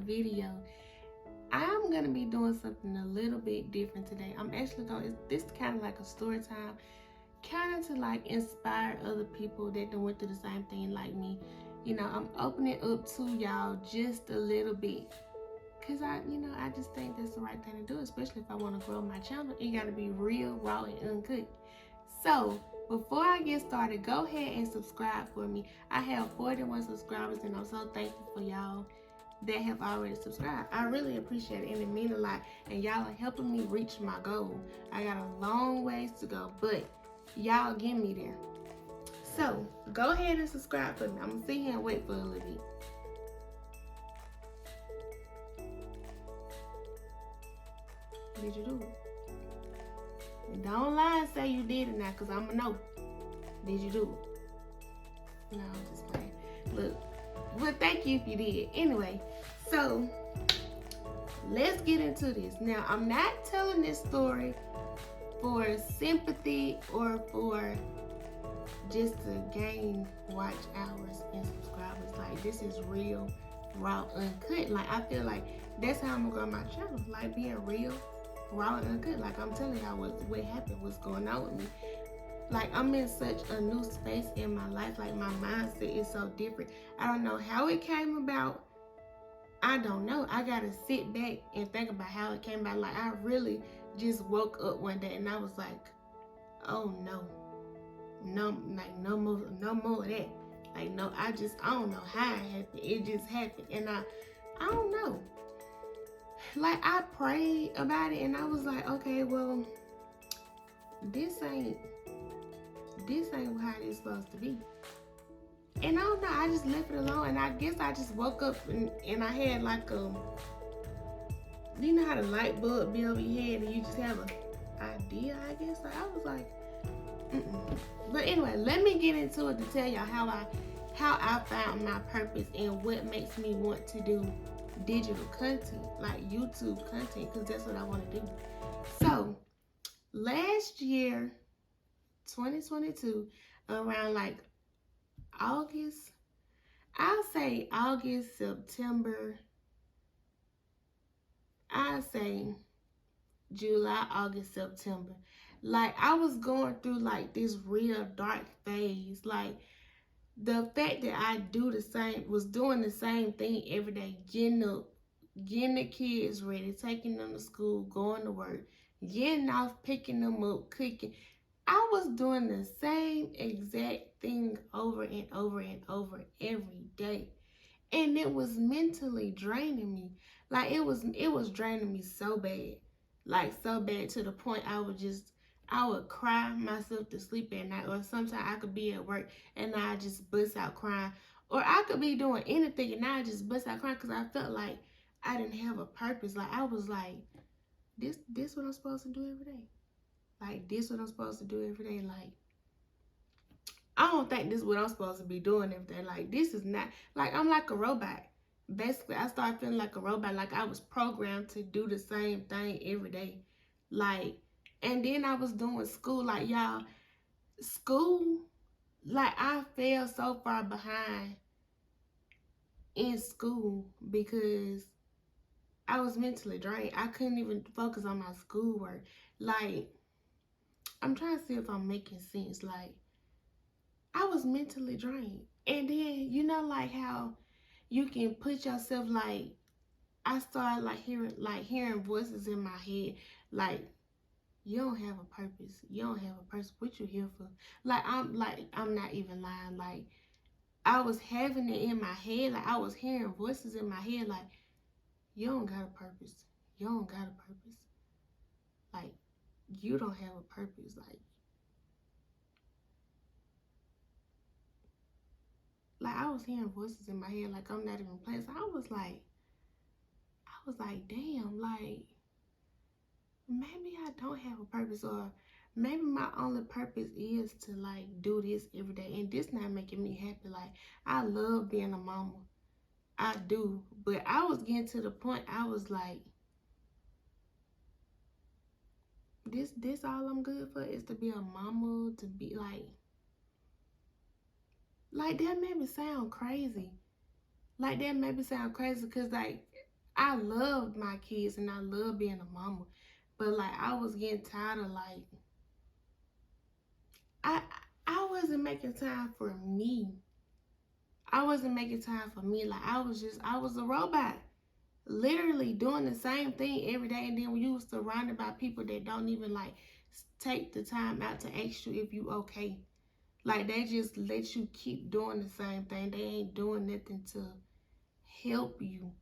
video. I'm gonna be doing something a little bit different today. I'm actually going, this kind of like a story time, kind of to like inspire other people that done went through the same thing like me. You know, I'm opening up to y'all just a little bit. Cause I just think that's the right thing to do, especially if I want to grow my channel. It gotta be real, raw, and uncut. So before I get started, go ahead and subscribe for me. I have 41 subscribers, and I'm so thankful for y'all that have already subscribed. I really appreciate it, and it means a lot. And y'all are helping me reach my goal. I got a long ways to go, but y'all get me there. So go ahead and subscribe for me. I'm gonna sit here and wait for a little bit. Did you do it? And don't lie and say you did it now, because I'm going to know. Did you do it? No, I'm just playing. Look, well, thank you if you did. Anyway, so let's get into this. Now, I'm not telling this story for sympathy or for just to gain watch hours and subscribers. Like, this is real, raw, uncut. Like, I feel like that's how I'm going to grow my channel. Like, being real, raw, and uncut. Like, I'm telling y'all what happened, what's going on with me. Like, I'm in such a new space in my life. Like, my mindset is so different. I don't know how it came about. I don't know. I gotta sit back and think about how it came about. Like, I really just woke up one day and I was like, oh no. No, like, no more of that. Like, no, I don't know how it happened. It just happened. And I don't know. Like, I prayed about it and I was like, okay, well, this ain't how it's supposed to be. And I don't know, I just left it alone. And I guess I just woke up and I had like you know how the light bulb be over your head and you just have an idea, I guess. Like, I was like, But anyway, let me get into it to tell y'all how I found my purpose and what makes me want to do digital content, like YouTube content, because that's what I want to do. So last year, 2022, around like August, I'll say August, September, I'll say July, August, September. Like, I was going through like this real dark phase. Like, the fact that I was doing the same thing every day, getting up, getting the kids ready, taking them to school, going to work, getting off, picking them up, cooking. I was doing the same exact thing over and over and over every day. And it was mentally draining me. Like, it was draining me so bad. Like, so bad to the point I would cry myself to sleep at night. Or sometimes I could be at work and I just bust out crying. Or I could be doing anything and I just bust out crying because I felt like I didn't have a purpose. Like, I was like, this what I'm supposed to do every day. Like, this what I'm supposed to do every day. Like, I don't think this is what I'm supposed to be doing every day. Like, this is not, like, I'm like a robot. Basically, I started feeling like a robot. Like, I was programmed to do the same thing every day. Like, and then I was doing school. Like, y'all, school, like, I fell so far behind in school because I was mentally drained. I couldn't even focus on my schoolwork. Like, I'm trying to see if I'm making sense. Like, I was mentally drained. And then, you know, like how you can put yourself, like, I started like hearing voices in my head, like, you don't have a purpose. You don't have a purpose. What you here for? Like, I'm not even lying. Like, I was having it in my head. Like, I was hearing voices in my head, like, you don't got a purpose. You don't got a purpose. Like, you don't have a purpose. Like, I was hearing voices in my head, like, I'm not even playing. So I was like, damn, like, maybe I don't have a purpose, or maybe my only purpose is to, like, do this every day, and this not making me happy. Like, I love being a mama. I do. But I was getting to the point, I was like, this all I'm good for is to be a mama, to be like that made me sound crazy. Like, that made me sound crazy because, like, I love my kids and I love being a mama. But like I was getting tired of like I I wasn't making time for me. I wasn't making time for me. Like I was a robot. Literally doing the same thing every day, and then you was surrounded by people that don't even like take the time out to ask you if you okay. Like they just let you keep doing the same thing. They ain't doing nothing to help you.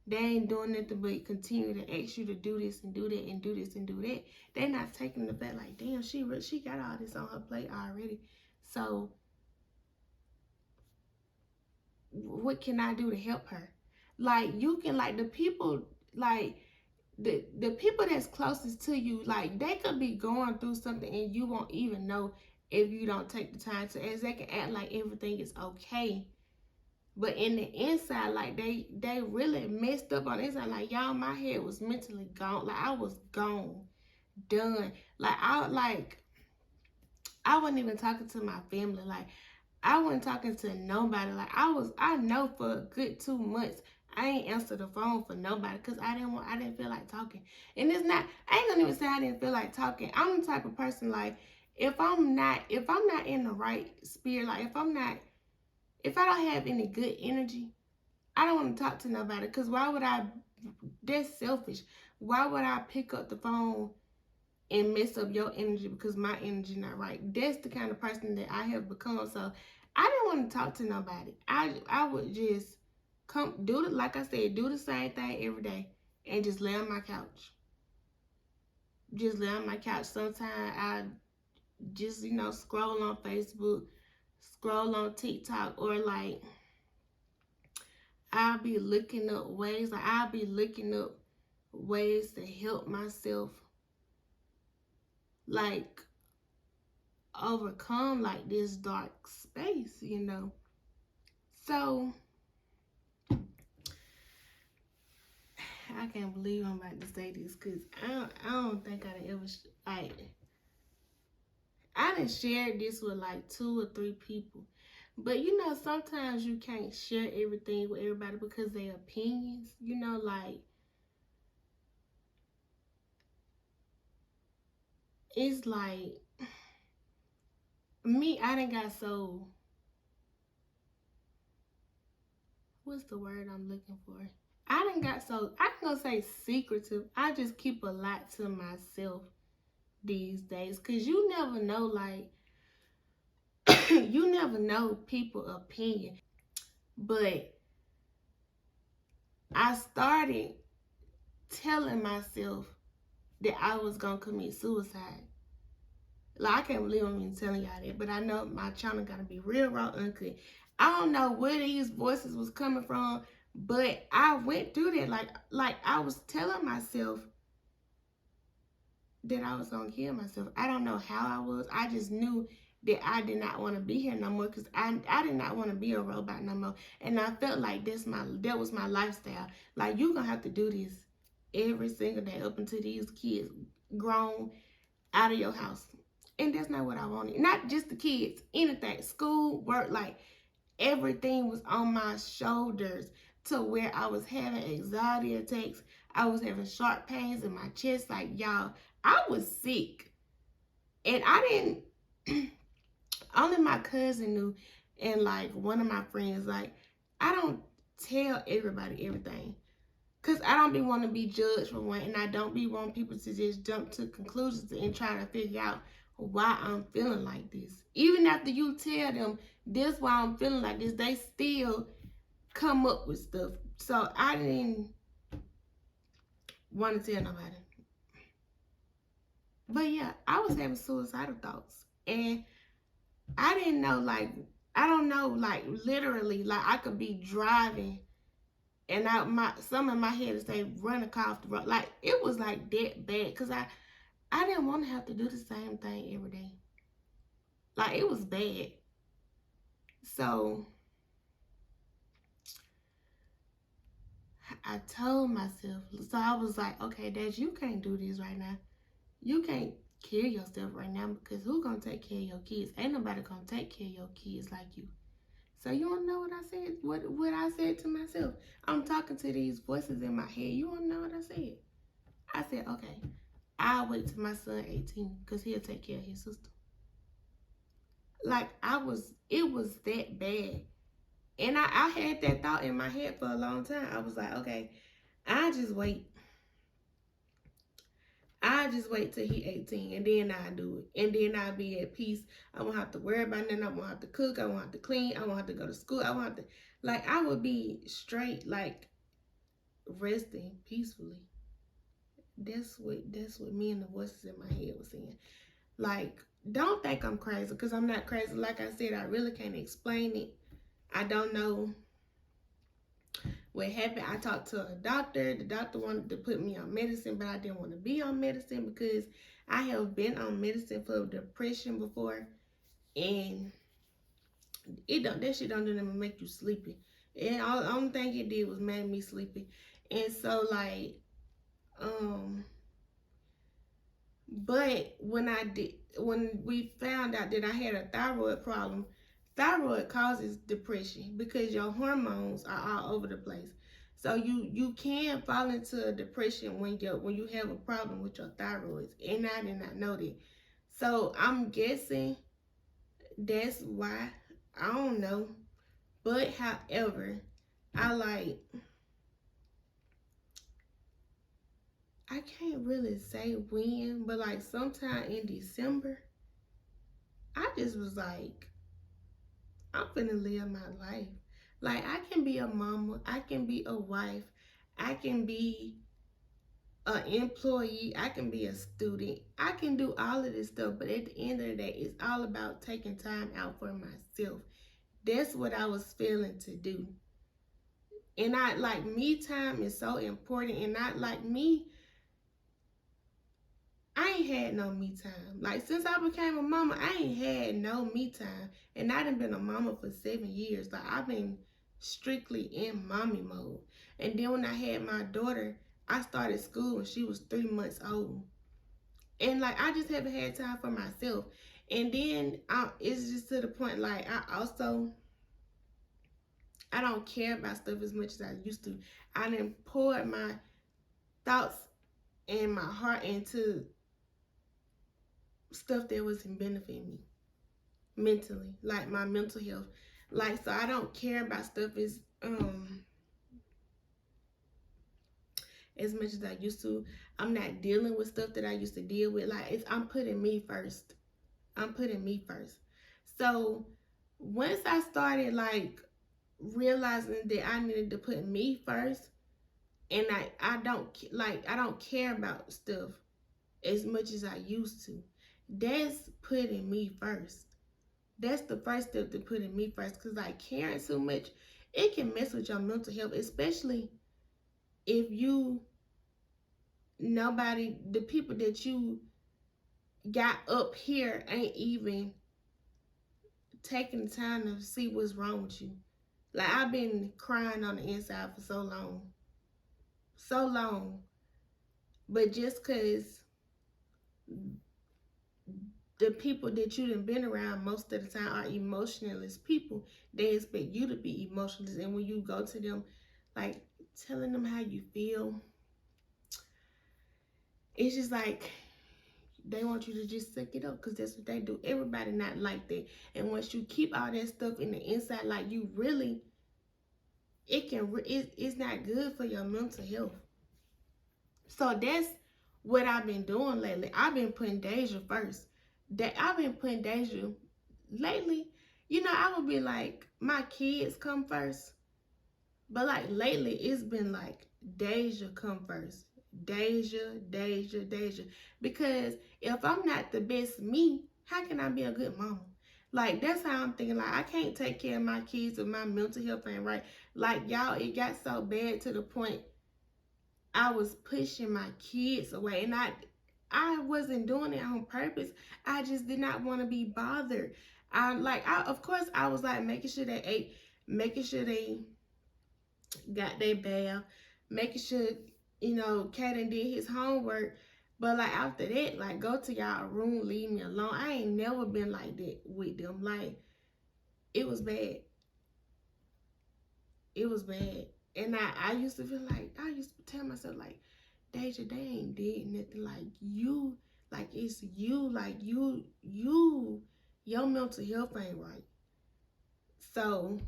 They ain't doing nothing but continue to ask you to do this and do that and do this and do that. They not taking the fact like, damn, she got all this on her plate already. So what can I do to help her? Like you can like the people like the people that's closest to you, like they could be going through something and you won't even know if you don't take the time to ask. They can act like everything is okay. But in the inside, like they really messed up on the inside. Like y'all, my head was mentally gone. Like I was gone, done. I wasn't even talking to my family. Like I wasn't talking to nobody. Like I know for a good 2 months I ain't answered the phone for nobody because I didn't feel like talking. And it's not, I ain't gonna even say I didn't feel like talking. I'm the type of person like if I'm not in the right spirit, like if I don't have any good energy, I don't want to talk to nobody because that's selfish. Why would I pick up the phone and mess up your energy because my energy not right? That's the kind of person that I have become. So I didn't want to talk to nobody. I would just come do it, like I said, do the same thing every day and just lay on my couch. Just lay on my couch. Sometimes I just, scroll on Facebook, scroll on TikTok, or like I'll be looking up ways to help myself like overcome like this dark space, So I can't believe I'm about to say this because I don't think I'd ever I done shared this with like 2 or 3 people. But sometimes you can't share everything with everybody because their opinions, like it's like me, I done got so, what's the word I'm looking for? I done got so, I'm gonna say secretive. I just keep a lot to myself these days because you never know, like, you never know people's opinion. But I started telling myself that I was gonna commit suicide. Like, I can't believe I'm even telling y'all that, but I know my channel gotta be real raw uncut. I don't know where these voices was coming from, but I went through that. Like I was telling myself that I was gonna kill myself. I don't know how I was. I just knew that I did not want to be here no more because I did not want to be a robot no more. And I felt like that was my lifestyle. Like, you're gonna have to do this every single day up until these kids grown out of your house. And that's not what I wanted. Not just the kids, anything, school, work, like everything was on my shoulders to where I was having anxiety attacks. I was having sharp pains in my chest. Like, y'all, I was sick. And I didn't, only my cousin knew, and like one of my friends. Like, I don't tell everybody everything. Because I don't be wanting to be judged for one, and I don't be wanting people to just jump to conclusions and try to figure out why I'm feeling like this. Even after you tell them this why I'm feeling like this, they still come up with stuff. So I didn't want to tell nobody. But yeah, I was having suicidal thoughts. And I didn't know, like, I don't know, like, literally, like, I could be driving and some in my head would say, run a car off the road. Like, it was like that bad because I didn't want to have to do the same thing every day. Like, it was bad. So I told myself, so I was like, okay, Dad, you can't do this right now. You can't kill yourself right now because who gonna take care of your kids? Ain't nobody gonna take care of your kids like you. So you don't know what I said? What I said to myself? I'm talking to these voices in my head. You don't know what I said? I said, okay, I'll wait till my son 18 because he'll take care of his sister. Like it was that bad. And I had that thought in my head for a long time. I was like, okay, I just wait. I just wait till he 18 and then I do it. And then I'll be at peace. I won't have to worry about nothing. I won't have to cook. I won't have to clean. I won't have to go to school. I won't have to, like, I would be straight, like, resting peacefully. That's what me and the voices in my head was saying. Like, don't think I'm crazy, because I'm not crazy. Like I said, I really can't explain it. I don't know what happened. I talked to a doctor. The doctor wanted to put me on medicine, but I didn't want to be on medicine because I have been on medicine for depression before, and that shit don't even make you sleepy. And the only thing it did was make me sleepy. And so like, but when we found out that I had a thyroid problem, thyroid causes depression because your hormones are all over the place. So you can fall into a depression when you have a problem with your thyroids, and I did not know that. So I'm guessing that's why. I don't know, but however, I can't really say when, but like sometime in December, I just was like, I'm finna live my life. Like, I can be a mama, I can be a wife, I can be an employee, I can be a student, I can do all of this stuff, but at the end of the day, it's all about taking time out for myself. That's what I was feeling to do. And I like, me time is so important, and not like me, I ain't had no me time. Like, since I became a mama, I ain't had no me time. And I done been a mama for 7 years. Like, I've been strictly in mommy mode. And then when I had my daughter, I started school when she was 3 months old. And like, I just haven't had time for myself. And then it's just to the point, like, I don't care about stuff as much as I used to. I done poured my thoughts and my heart into stuff that wasn't benefiting me mentally, like my mental health. Like, so I don't care about stuff as much as I used to. I'm not dealing with stuff that I used to deal with. Like, I'm putting me first. I'm putting me first. So once I started like realizing that I needed to put me first, and I don't care about stuff as much as I used to. That's putting me first. That's the first step to putting me first. Because like, caring too much, it can mess with your mental health, especially if the people that you got up here ain't even taking the time to see what's wrong with you. Like, I've been crying on the inside for so long. So long. But just because the people that you done been around most of the time are emotionless people, they expect you to be emotionless. And when you go to them, like, telling them how you feel, it's just like they want you to just suck it up, because that's what they do. Everybody not like that. And once you keep all that stuff in the inside, like, you really, it's not good for your mental health. So that's what I've been doing lately. I've been putting Deja first. I've been putting Deja lately. I would be like, my kids come first. But like, lately, it's been like, Deja come first. Deja, Deja, Deja. Because if I'm not the best me, how can I be a good mama? Like, that's how I'm thinking. Like, I can't take care of my kids if my mental health ain't right. Like, y'all, it got so bad to the point I was pushing my kids away. And I wasn't doing it on purpose. I just did not want to be bothered. Of course, I was like making sure they ate, making sure they got their bath, making sure, Kaden did his homework. But like, after that, like, go to y'all room, leave me alone. I ain't never been like that with them. Like, it was bad. It was bad. And I used to feel like, I used to tell myself, like, Deja, they ain't did nothing. Like, you, like, it's you, like, your mental health ain't right. So,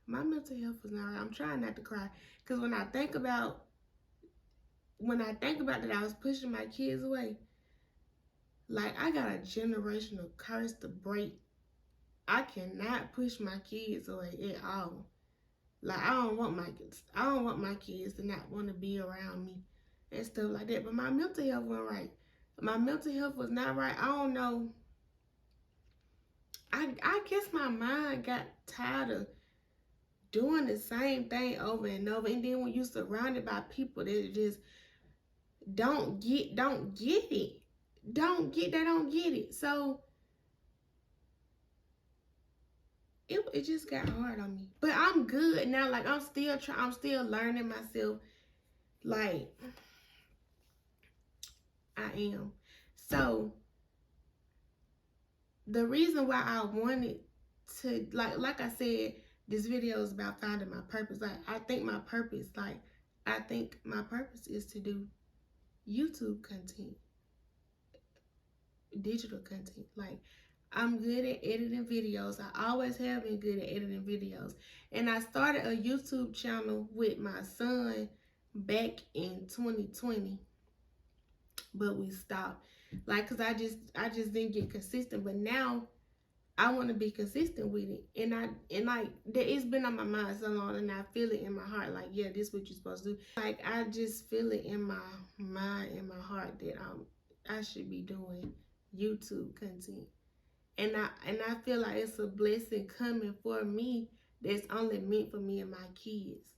my mental health was not right. I'm trying not to cry. Because when I think about that I was pushing my kids away, like, I got a generational curse to break. I cannot push my kids away at all. Like, I don't want my kids to not want to be around me and stuff like that. But my mental health wasn't right. My mental health was not right. I don't know. I guess my mind got tired of doing the same thing over and over. And then when you're surrounded by people that just don't get it. They don't get it. So it just got hard on me. But I'm good now. Like, I'm still learning myself. Like, I am. So the reason why I wanted to, like I said, this video is about finding my purpose. Like, I think my purpose is to do YouTube content, digital content. Like, I'm good at editing videos. I always have been good at editing videos. And I started a YouTube channel with my son back in 2020, but we stopped. Like, cause I just didn't get consistent. But now I want to be consistent with it, and like that, it's been on my mind so long, and I feel it in my heart. Like, yeah, this is what you're supposed to do. Like, I just feel it in my mind, in my heart, that I should be doing YouTube content, and I feel like it's a blessing coming for me that's only meant for me and my kids.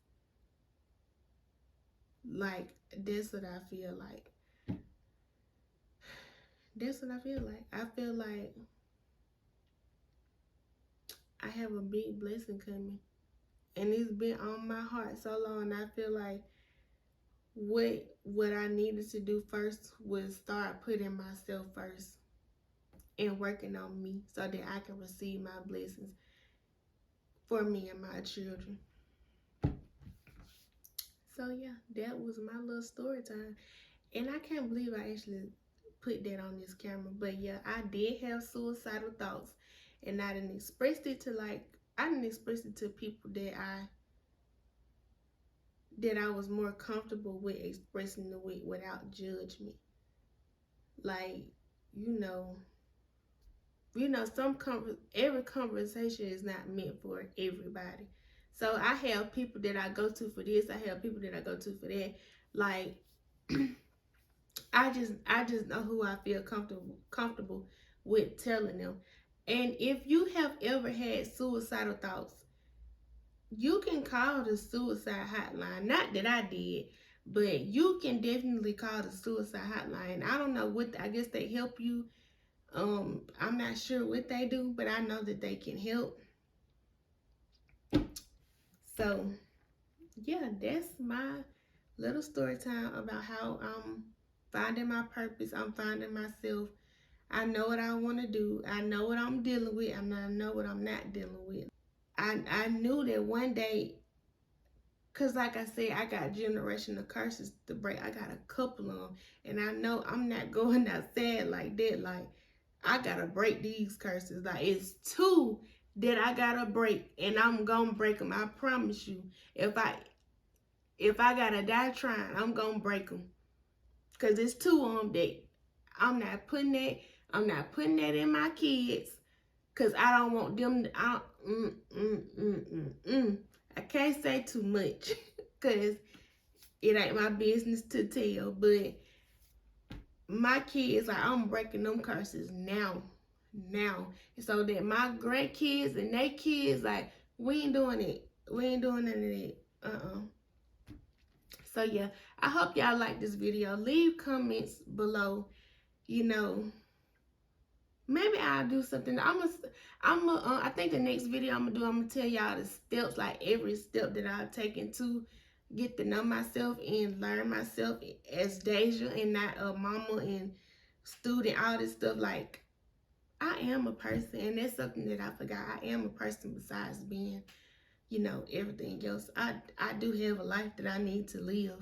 Like, that's what I feel like. That's what I feel like. I feel like I have a big blessing coming. And it's been on my heart so long. I feel like what I needed to do first was start putting myself first and working on me so that I can receive my blessings for me and my children. So yeah, that was my little story time. And I can't believe I actually put that on this camera. But yeah, I did have suicidal thoughts. And I didn't express it to people that I was more comfortable with expressing it with without judgment. Like, every conversation is not meant for everybody. So I have people that I go to for this. I have people that I go to for that. Like, I just know who I feel comfortable with telling them. And if you have ever had suicidal thoughts, you can call the suicide hotline. Not that I did, but you can definitely call the suicide hotline. I don't know I guess they help you. I'm not sure what they do, but I know that they can help. So yeah, that's my little story time about how I'm finding my purpose. I'm finding myself. I know what I want to do. I know what I'm dealing with. I know what I'm not dealing with. I knew that one day, because like I said, I got generational curses to break. I got a couple of them. And I know I'm not going outside like that. Like, I got to break these curses. Like, it's two that I got to break. And I'm going to break them. I promise you. If I got to die trying, I'm going to break them. Because it's two of them that I'm not putting that in my kids. Because I don't want them to, I can't say too much because it ain't my business to tell, but my kids, like, I'm breaking them curses now, so that my grandkids and their kids, like, we ain't doing it. We ain't doing none of that. So yeah, I hope y'all like this video. Leave comments below. Maybe I'll do something. I think the next video I'm gonna tell y'all the steps, like every step that I've taken to get to know myself and learn myself as Deja and not a mama and student, all this stuff. Like, I am a person, and that's something that I forgot. I am a person besides being, you know, everything else. I do have a life that I need to live,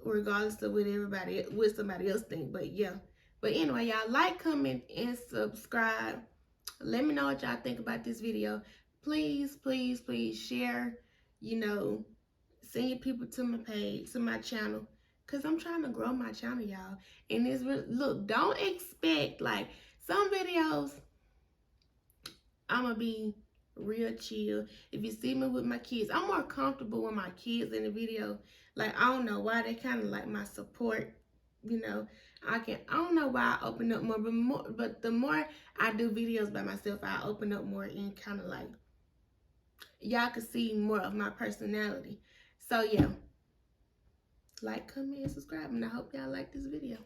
regardless of what somebody else think. But yeah. But anyway, y'all, like, comment, and subscribe. Let me know what y'all think about this video. Please, please, please share, you know, send your people to my page, to my channel, because I'm trying to grow my channel, y'all. And it's really, look, don't expect, like, some videos, I'm going to be real chill. If you see me with my kids, I'm more comfortable with my kids in the video. Like, I don't know why, they kind of like my support, you know. I don't know why I open up more, but the more I do videos by myself, I open up more and kind of like, y'all can see more of my personality. So yeah, like, comment, and subscribe, and I hope y'all like this video.